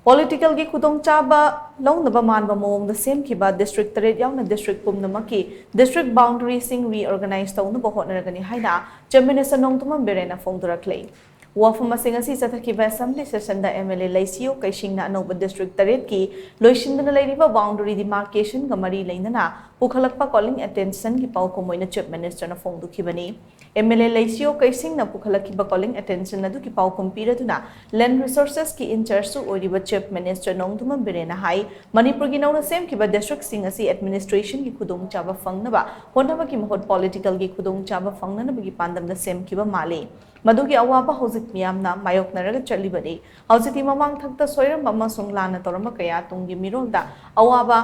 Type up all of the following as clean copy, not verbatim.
Political gi khudongchaba LOUNABA MANBA MAONG the SHEMKHIBA district taret Yaona district Pumnamak district boundary Shing reorganized Tounaba Hotnaragani HAINA Chief Minister NONGTHOMBAM BIREN PHONGDORAKLI Wafam masing asi SHEMKHIBA assembly session da MLA Laisio Shing na Anoba district taret ki loisindana leiriba boundary demarcation ga mari leinana pukhalakpa calling attention ki pau komoina Chief Minister na phongdukhibani MLA Laisio Shing na pukhalakhiba calling attention adu ki pau kompiraduna land resources ki in charge su oriba Chief Minister NONGTHOMBAM BIREN hai Manipuri gi nauna SHEMKHIBA district sing asi administration ki khudongchaba phangnaba honaba ki mahot political gi khudongchaba phangnana gi pandam da SHEMKHIBA mali Madugi awaba hojik miyamna mayoknaraga chalibani hojiti mamang thakta soiram amasung lana torama kaya tungi mirolda awaba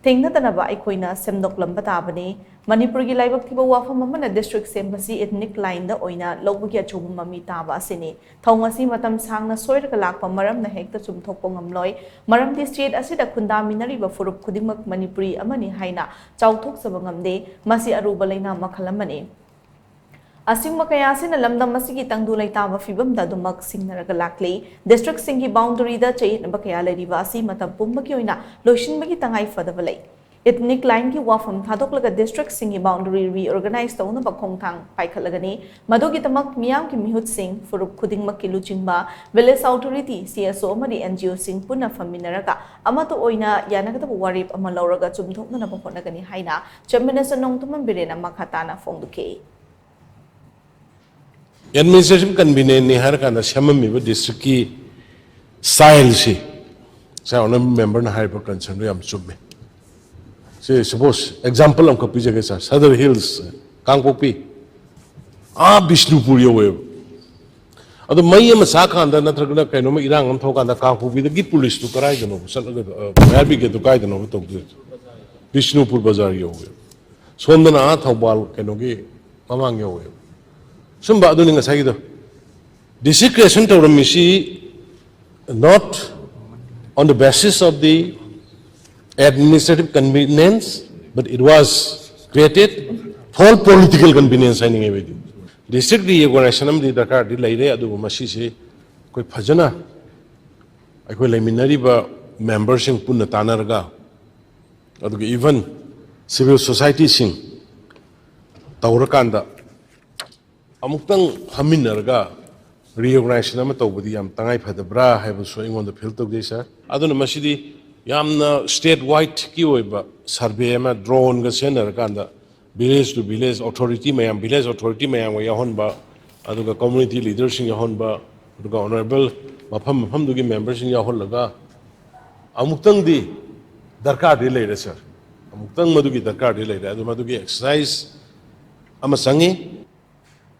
thengnatanaba aikoina semdoklamba tabani Manipur gi laibak thiba wafam amana district sembasi ethnic line da oina lobagi achum mami taba asini thongasi matam sangna soiraga lakpa maram na hekta chumthokpo ngamloi maram di state asida khunda minari ba furup khudimak Manipuri amani haina chauthok sabangamde masi aruba leina makhalamani Asingma kaya sina lamdam masigi tangdu laitaba fibam dadumak singnaraga lakli district singi boundary da chait na kaya lairiba asi matam pumba ki oina loishin bagi tangai fadabalai ethnic line ki wafam thadoklaga district singi boundary reorganize tawna ba khongthang paikhalagani madogi tamak miyam ki mihut sing furup khudingmak ki luchingba village authority CSO amadi NGO sing punna faminaraga amato oina yanagata warip amalauraga chumthokna na bahonagani haina Chief Minister NONGTHOMBAM BIREN makhatana phongduke Administration convenient ni har kana shamami ba district ki style si sa ona member na har pa concern yam chubbe say suppose example am kapi jage sa Southern Hills Kangpokpi Bishnupur yo we ado mai am sa khanda na thagna kaino ma irang am thokanda Kangpokpi da git police tu karai dano sal bi ke tu kai dano to Bishnupur bazar yo we sondana thobal kaino gi mamang yo we Sumba adu ninga sagido. District creation to Ramisi not on the basis of the administrative convenience, but it was created for political convenience. I think everything. District reorganization am di Dakar di laire adu masi se koi phajana. Koi liminary ba members sing punna tanarga. Adu even civil society sing taurakanda. Amutang haminarga reorganization ama tawbadi yam tangai phadabra haibu so ingon the field tawde sir aduna masidi yamna state wide ki oiba survey ama drone ga senar kanda village to village authority mayam yahon ba aduga community leaders sing yahon ba aduga honorable mafam dugi members sing yahon laga amutang di darkar di leire sir amutang madugi darkar di leire adu madugi exercise ama sangi